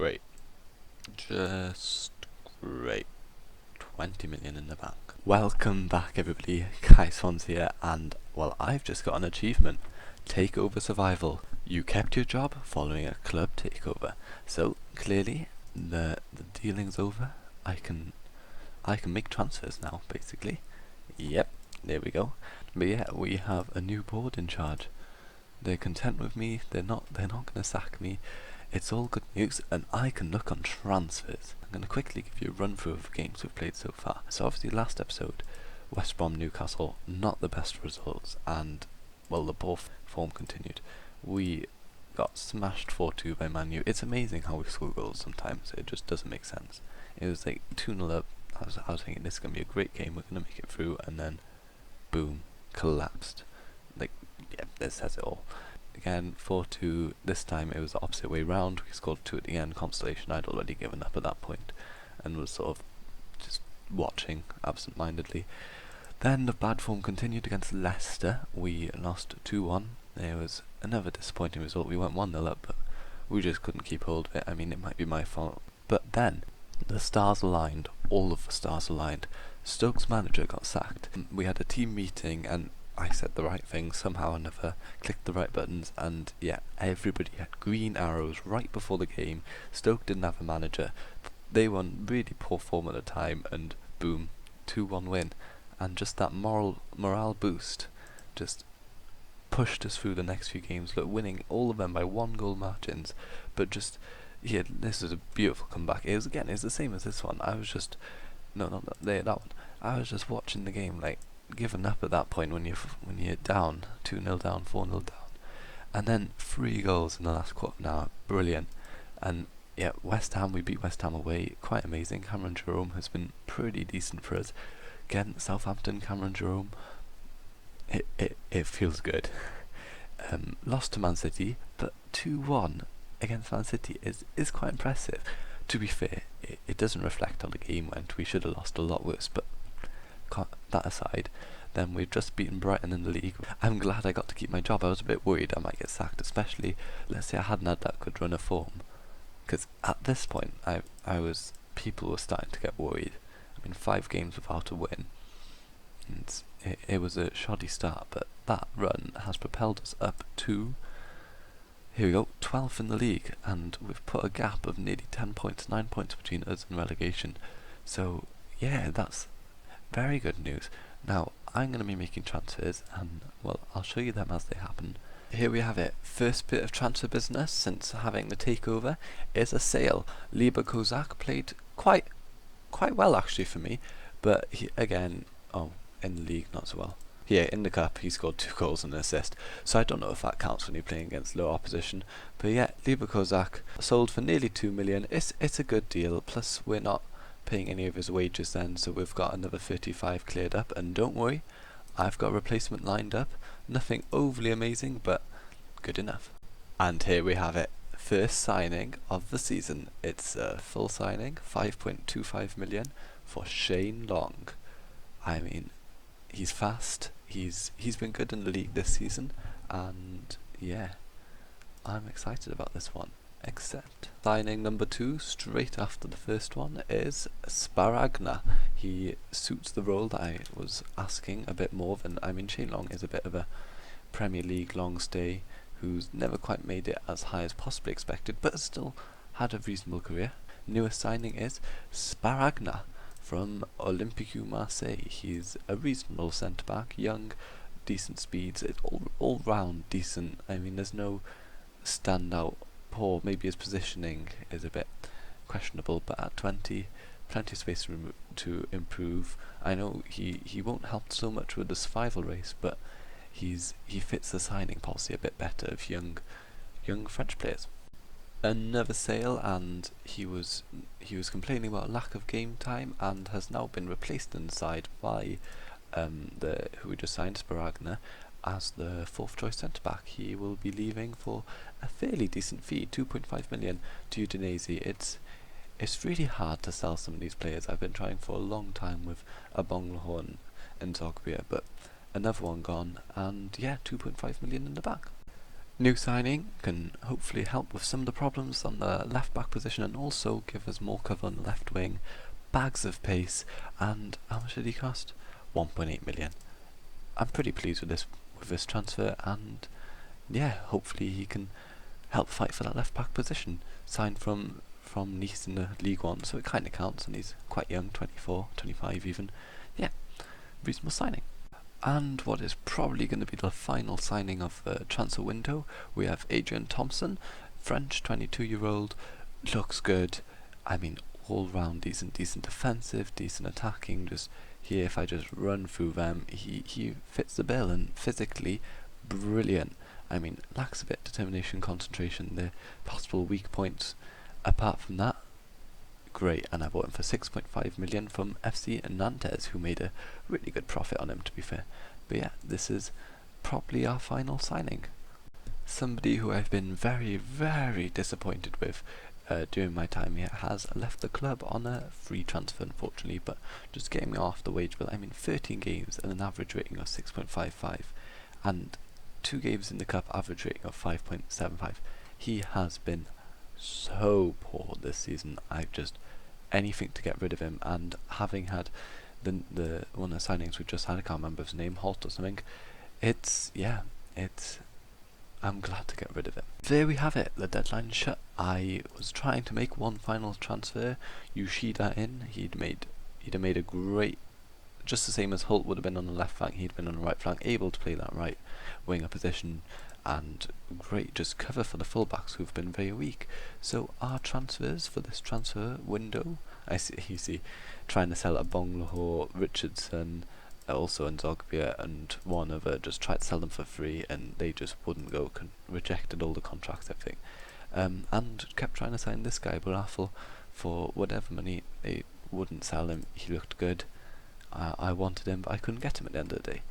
great. Just great. 20 million in the bank. Welcome back everybody, Kai Swans here, and well, I've just got an achievement. Takeover survival. You kept your job following a club takeover. So clearly the dealing's over. I can make transfers now, basically. Yep, there we go. But yeah, we have a new board in charge. They're content with me, they're not gonna sack me. It's all good news, and I can look on transfers. I'm going to quickly give you a run through of games we've played so far. So obviously last episode, West Brom Newcastle, not the best results, and well, the poor form continued. We got smashed 4-2 by Man U. It's amazing how we score goals sometimes, it just doesn't make sense. It was like 2-0 up, I was thinking this is going to be a great game, we're going to make it through, and then boom, collapsed. Like, yeah, this says it all. Again, 4-2, this time it was the opposite way round. We scored 2 at the end. Constellation, I'd already given up at that point and was sort of just watching absent-mindedly. Then the bad form continued against Leicester. We lost 2-1. There was another disappointing result. We went 1-0 up, but we just couldn't keep hold of it. I mean, it might be my fault. But then, the stars aligned. All of the stars aligned. Stoke's manager got sacked. We had a team meeting and I said the right thing somehow or another, clicked the right buttons, and yeah, everybody had green arrows right before the game. Stoke didn't have a manager. They were on really poor form at the time, and boom, 2-1 win. And just that morale boost just pushed us through the next few games, winning all of them by 1-goal margins. But just, yeah, this was a beautiful comeback. It was the same as this one. I was just, that one. I was just watching the game, like, given up at that point when you're down 2-0 down, 4-0 down, and then 3 goals in the last quarter now, brilliant. And yeah, West Ham, we beat West Ham away, quite amazing. Cameron Jerome has been pretty decent for us. Again, Southampton, Cameron Jerome, it feels good. Lost to Man City, but 2-1 against Man City is quite impressive. To be fair, it doesn't reflect how the game went. We should have lost a lot worse, but that aside, then we've just beaten Brighton in the league. I'm glad I got to keep my job. I was a bit worried I might get sacked, especially let's say I hadn't had that good run of form, because at this point people were starting to get worried. I mean, 5 games without a win, and it was a shoddy start, but that run has propelled us up to, here we go, 12th in the league, and we've put a gap of nearly 10 points, 9 points between us and relegation. So yeah, that's very good news. Now, I'm going to be making transfers, and well, I'll show you them as they happen. Here we have it. First bit of transfer business since having the takeover is a sale. Liber Kozak played quite well actually for me, but in the league not so well. Here in the cup he scored 2 goals and an assist, so I don't know if that counts when you're playing against low opposition. But yeah, Liber Kozak sold for nearly 2 million. It's a good deal, plus we're not paying any of his wages then, so we've got another 35 cleared up, and don't worry, I've got a replacement lined up. Nothing overly amazing, but good enough. And here we have it, first signing of the season. It's a full signing, 5.25 million for Shane Long. I mean, he's fast, he's been good in the league this season, and yeah, I'm excited about this one. Except signing number 2 straight after the first one is Sparagna. He suits the role that I was asking a bit more than. I mean, Shane Long is a bit of a Premier League long stay who's never quite made it as high as possibly expected, but has still had a reasonable career. Newest signing is Sparagna from Olympique Marseille. He's a reasonable centre back, young, decent speeds, it's all round decent. I mean, there's no standout. Poor, maybe his positioning is a bit questionable, but at 20, plenty of space to improve. I know he won't help so much with the survival race, but he fits the signing policy a bit better of young French players. Another sale, and he was complaining about lack of game time, and has now been replaced inside by who we just signed, Sparagna, as the 4th choice centre back. He will be leaving for a fairly decent fee, 2.5 million to Udinese. It's really hard to sell some of these players. I've been trying for a long time with Abonglahorn and Zogbia, but another one gone, and yeah, 2.5 million in the back. New signing can hopefully help with some of the problems on the left back position and also give us more cover on the left wing, bags of pace, and how much did he cost? 1.8 million. I'm pretty pleased with this transfer, and yeah, hopefully he can help fight for that left back position. Signed from Nice in the League One, so it kind of counts, and he's quite young, 24, 25 even. Yeah, reasonable signing. And what is probably going to be the final signing of the transfer window, we have Adrian Thompson, French, 22-year-old, looks good. I mean, all round decent defensive, decent attacking. Just here, if I just run through them, he fits the bill, and physically brilliant. I mean, lacks a bit of determination, concentration, the possible weak points. Apart from that, great. And I bought him for 6.5 million from FC Nantes, who made a really good profit on him, to be fair. But yeah, this is probably our final signing. Somebody who I've been very, very disappointed with during my time here has left the club on a free transfer, unfortunately, but just getting me off the wage bill. I mean, 13 games and an average rating of 6.55, and 2 games in the cup, average rating of 5.75. He has been so poor this season. I've just anything to get rid of him, and having had the one of the signings we just had, I can't remember his name, Holt or something. I'm glad to get rid of it. There we have it, the deadline shut. I was trying to make one final transfer, Yoshida in. He'd made a great, just the same as Holt would have been on the left flank, he'd been on the right flank, able to play that right winger position, and great just cover for the fullbacks who've been very weak. So our transfers for this transfer window, you see, trying to sell a Bonglaho, Richardson, also in Zogbia, and one other, just tried to sell them for free, and they just wouldn't go, rejected all the contracts, I think, and kept trying to sign this guy, Barafel, for whatever money. They wouldn't sell him. He looked good. I wanted him, but I couldn't get him at the end of the day.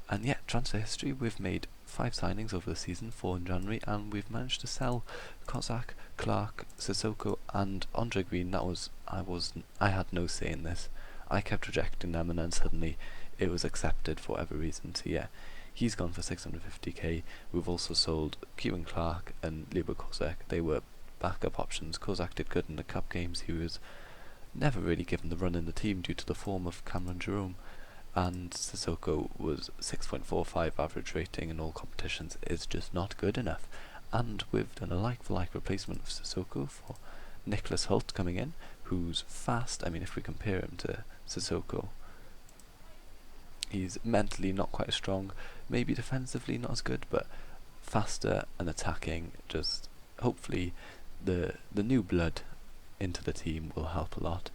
And yeah, transfer history, we've made 5 signings over the season, 4 in January, and we've managed to sell Kozak, Clark, Sissoko, and Andre Green. I had no say in this. I kept rejecting them, and then suddenly it was accepted for whatever reason. So yeah, he's gone for 650k. We've also sold Kieran Clark and Liber Kozak. They were backup options. Kozak did good in the cup games. He was never really given the run in the team due to the form of Cameron Jerome. And Sissoko was 6.45 average rating in all competitions, is just not good enough. And we've done a like-for-like replacement of Sissoko for Nicholas Holt coming in, who's fast. I mean, if we compare him to Sissoko, he's mentally not quite as strong, maybe defensively not as good, but faster and attacking. Just hopefully the new blood into the team will help a lot.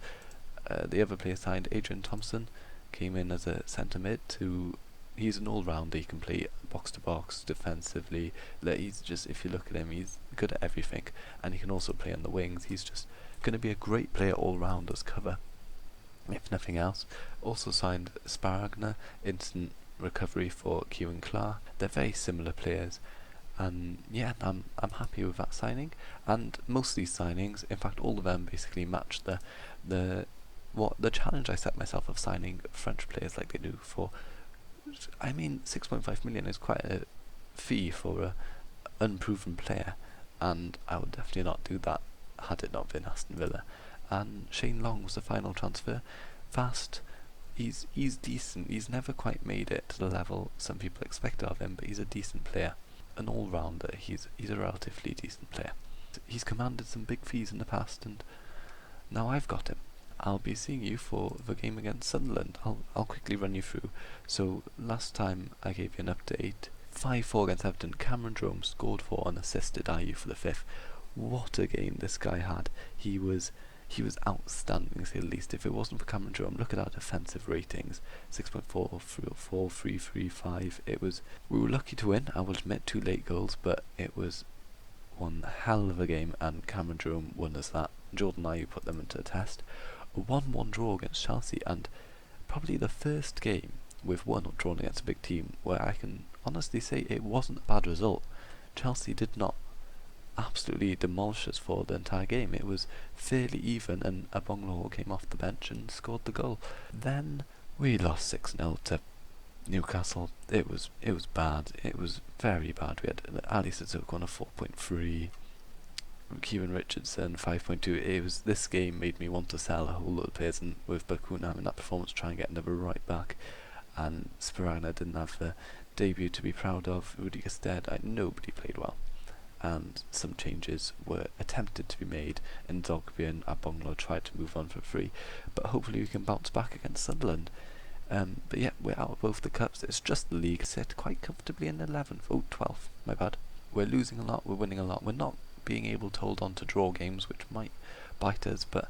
The other player signed, Adrian Thompson, came in as a centre mid. He's an all-rounder. He can play box to box, defensively. He's just, if you look at him, he's good at everything, and he can also play on the wings. He's just going to be a great player all round as cover, if nothing else. Also signed Sparagna, instant recovery for Kieran Clark. They're very similar players, and yeah, I'm happy with that signing. And most of these signings, in fact all of them, basically match the challenge I set myself of signing French players like they do for. I mean, 6.5 million is quite a fee for a unproven player, and I would definitely not do that had it not been Aston Villa. And Shane Long was the final transfer. Fast, he's decent. He's never quite made it to the level some people expected of him, but he's a decent player, an all-rounder. He's a relatively decent player. He's commanded some big fees in the past, and now I've got him. I'll be seeing you for the game against Sunderland. I'll quickly run you through. So last time I gave you an update, 5-4 against Everton. Cameron Jerome scored 4 and assisted IU for the 5th. What a game this guy had. He was outstanding, to say the least. If it wasn't for Cameron Jerome, look at our defensive ratings: 6.4, 4, 3, 3, 5. We were lucky to win. I will admit 2 late goals, but it was one hell of a game, and Cameron Jerome won us that. Jordan Ayew put them into the test. A 1-1 draw against Chelsea, and probably the first game we've won or drawn against a big team where I can honestly say it wasn't a bad result. Chelsea did not absolutely demolish us for the entire game. It was fairly even, and Abonglaho came off the bench and scored the goal. Then we lost 6-0 to Newcastle, it was bad. It was very bad. We had Ali Sissoko on a 4.3, Kieran Richardson 5.2. This game made me want to sell a whole lot of players, and with Bakuna having that performance, try and get another right back. And Sperana didn't have the debut to be proud of. Rudiger Stead, nobody played well, and some changes were attempted to be made, and Zogby and Abonglo tried to move on for free, but hopefully we can bounce back against Sunderland. But yeah, we're out of both the cups. It's just the league, sit quite comfortably in 11th. Oh, 12th, my bad. We're losing a lot, we're winning a lot. We're not being able to hold on to draw games, which might bite us, but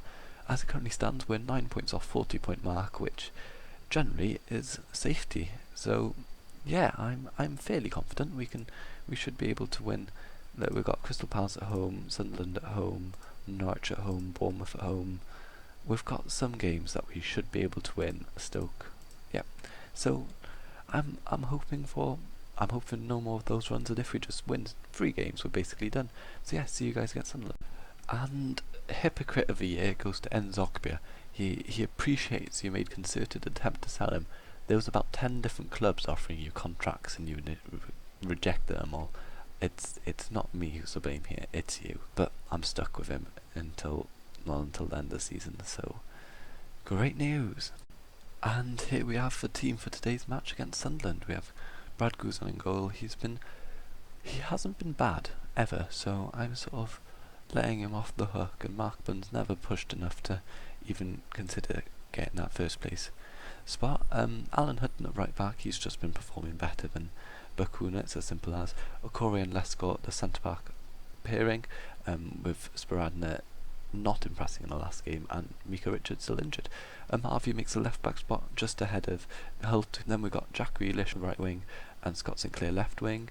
as it currently stands, we're 9 points off 40-point mark, which generally is safety. So yeah, I'm fairly confident we should be able to win. Look, we've got Crystal Palace at home, Sunderland at home, Norwich at home, Bournemouth at home. We've got some games that we should be able to win. Stoke, yeah. So I'm hoping for no more of those runs, and if we just win 3 games, we're basically done. So yeah, see you guys against Sunderland. And hypocrite of the year goes to Nzogbia. He appreciates you made concerted attempt to sell him. There was about 10 different clubs offering you contracts, and you rejected them all. It's not me who's to blame here, it's you. But I'm stuck with him until the end of the season, so great news. And here we have the team for today's match against Sunderland. We have Brad Guzan in goal. He hasn't been bad ever, so I'm sort of letting him off the hook, and Mark Bunn's never pushed enough to even consider getting that first place spot. Alan Hutton at right back, he's just been performing better than Bakuna. It's as simple as Okore and Lescott, the centre back pairing, with Sperana not impressing in the last game, and Mika Richards still injured. Harvey makes the left back spot just ahead of Hult. Then we've got Jack Grealish right wing and Scott Sinclair left wing,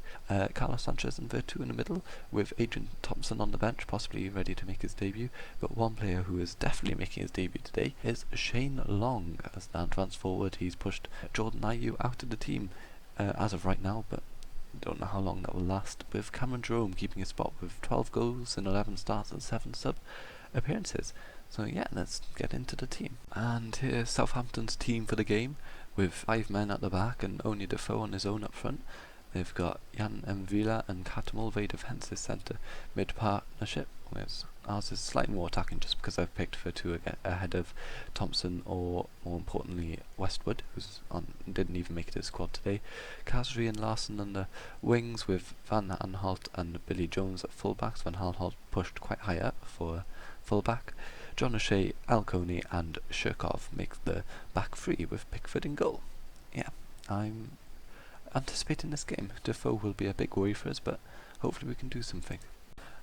Carlos Sanchez and Vertu in the middle, with Adrian Thompson on the bench, possibly ready to make his debut. But one player who is definitely making his debut today is Shane Long. As the advance forward, he's pushed Jordan Ayew out of the team as of right now, but don't know how long that will last, with Cameron Jerome keeping his spot with 12 goals in 11 starts and 7 sub appearances. So yeah, let's get into the team. And here's Southampton's team for the game, with 5 men at the back and only Defoe on his own up front. They've got Jan Mvila and Katamol, they defensive centre mid partnership, whereas ours is slightly more attacking just because I've picked Vertu ahead of Thompson, or more importantly Westwood, who's didn't even make it to the squad today. Kasri and Larson on the wings, with Van Aanholt and Billy Jones at fullbacks. Van Aanholt pushed quite high up for fullback. John O'Shea, Alconi and Shirkov make the back 3 with Pickford in goal. Yeah, I'm anticipating this game. Defoe will be a big worry for us, but hopefully we can do something.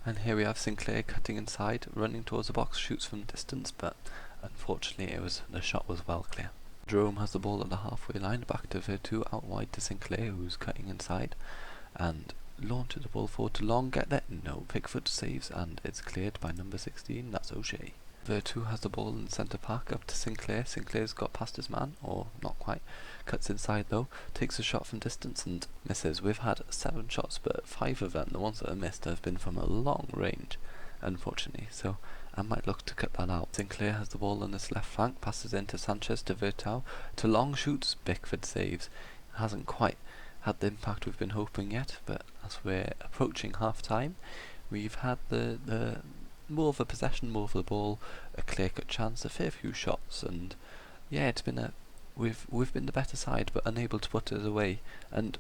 And here we have Sinclair cutting inside, running towards the box, shoots from distance, but unfortunately the shot was well clear. Jerome has the ball at the halfway line, back to Vertu, out wide to Sinclair, who's cutting inside, and launches the ball forward to Long. Get there? No. Pickford saves, and it's cleared by number 16, that's O'Shea. Vertu has the ball in the centre park, up to Sinclair. Sinclair's got past his man, or not quite. Cuts inside though, takes a shot from distance and misses. We've had 7 shots, but 5 of them, the ones that are missed, have been from a long range, unfortunately. So I might look to cut that out. Sinclair has the ball on this left flank, passes into Sanchez to Vertu, to Long, shoots, Pickford saves. Hasn't quite had the impact we've been hoping yet, but as we're approaching half time, we've had the more of a possession, more of the ball, a clear-cut chance, a fair few shots, and yeah, it's been we've been the better side, but unable to put it away. And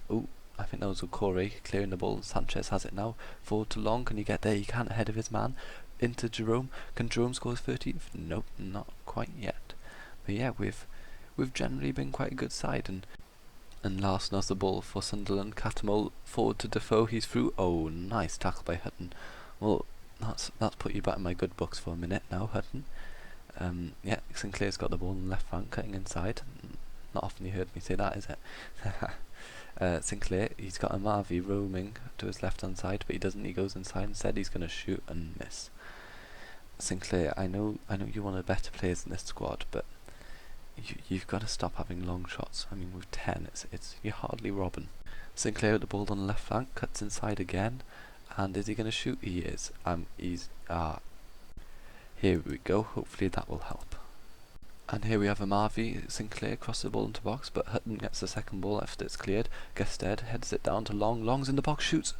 I think that was Okore clearing the ball. Sanchez has it now, forward to Long. Can he get there? He can't, ahead of his man. Into Jerome. Can Jerome score his 13th? Nope, not quite yet. But yeah, we've generally been quite a good side, and Larson has the ball for Sunderland. Catamol forward to Defoe. He's through. Oh, nice tackle by Hutton. Well, that's put you back in my good books for a minute now, Hutton. Yeah, Sinclair's got the ball on the left flank, cutting inside. Not often you heard me say that, is it? Sinclair, he's got a Marvy roaming to his left hand side, but he doesn't. He goes inside instead. He's going to shoot and miss. Sinclair, I know you're one of the better players in this squad, but you've got to stop having long shots. I mean, with 10, it's you're hardly robbing. Sinclair with the ball on the left flank, cuts inside again. And is he going to shoot? He is. Here we go. Hopefully that will help. And here we have a Marvy. Sinclair crosses the ball into box, but Hutton gets the second ball after it's cleared. Gested heads it down to Long. Long's in the box, shoots.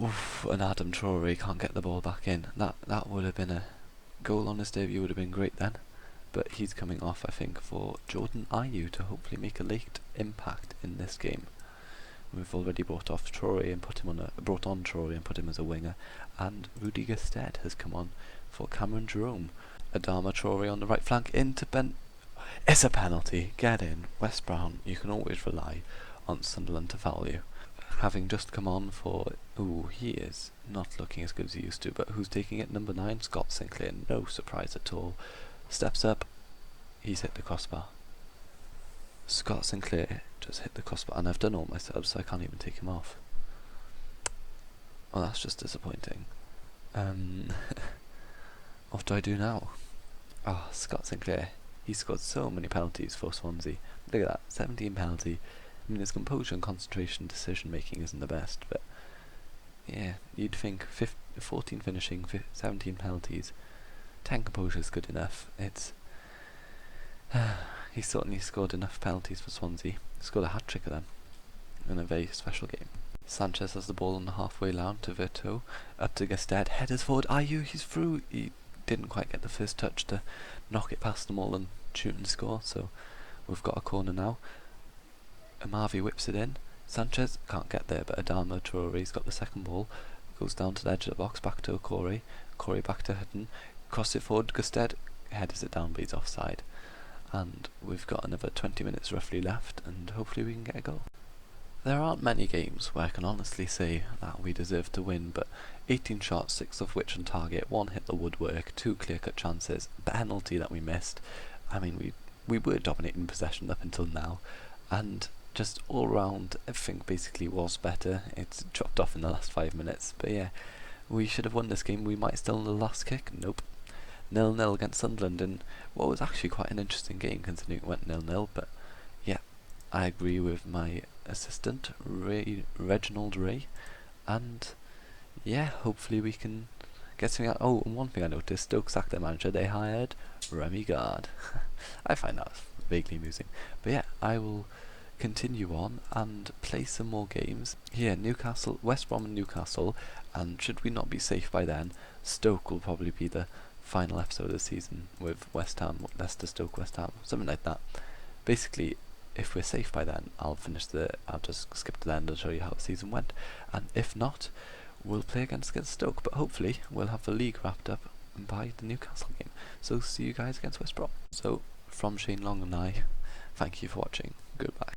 Oof, and Adam Traore can't get the ball back in. That would have been a goal on his debut, would have been great then. But he's coming off, I think, for Jordan Ayew to hopefully make a late impact in this game. We've already brought on Traore and put him as a winger, and Rudy Gested has come on for Cameron Jerome. Adama Traore on the right flank into Ben. It's a penalty. Get in. West Brown, you can always rely on Sunderland to foul you. Having just come on for... Ooh, he is not looking as good as he used to, but who's taking it? Number 9, Scott Sinclair. No surprise at all. Steps up. He's hit the crossbar. Scott Sinclair just hit the crossbar, and I've done all my subs, so I can't even take him off. Well, that's just disappointing. What do I do now? Oh, Scott Sinclair. He scored so many penalties for Swansea. Look at that, 17 penalty. I mean, his composure and concentration decision making isn't the best, but yeah, you'd think 14 finishing, 17 penalties, 10 composure is good enough. It's he certainly scored enough penalties for Swansea. He scored a hat-trick of them in a very special game. Sanchez has the ball on the halfway line to Virto, up to Gested, headers forward, Ayew, he's through. He didn't quite get the first touch to knock it past them all and shoot and score, so we've got a corner now. Amavi whips it in. Sanchez can't get there, but Adama Traore's got the second ball. Goes down to the edge of the box, back to Okore. Okore back to Hutton. Cross it forward, Gested headers it down, but he's offside. And we've got another 20 minutes roughly left, and hopefully we can get a goal. There aren't many games where I can honestly say that we deserve to win, but 18 shots, 6 of which on target, 1 hit the woodwork, 2 clear-cut chances, penalty that we missed. I mean, we were dominating possession up until now, and just all round everything basically was better. It's dropped off in the last 5 minutes, but yeah, we should have won this game. We might still in the last kick. Nope. 0-0 against Sunderland, and what was actually quite an interesting game considering it went 0-0, but yeah, I agree with my assistant Reginald Ray, and yeah, hopefully we can get something out. Oh, and one thing I noticed, Stoke sacked their manager. They hired Remy Gard. I find that vaguely amusing, but yeah, I will continue on and play some more games. Here, Newcastle, West Brom and Newcastle, and should we not be safe by then, Stoke will probably be the final episode of the season with West Ham, Leicester, Stoke, West Ham, something like that. Basically, if we're safe by then, I'll just skip to the end and show you how the season went, and if not, we'll play against Stoke, but hopefully we'll have the league wrapped up by the Newcastle game. So see you guys against West Brom. So from Shane Long and I, thank you for watching.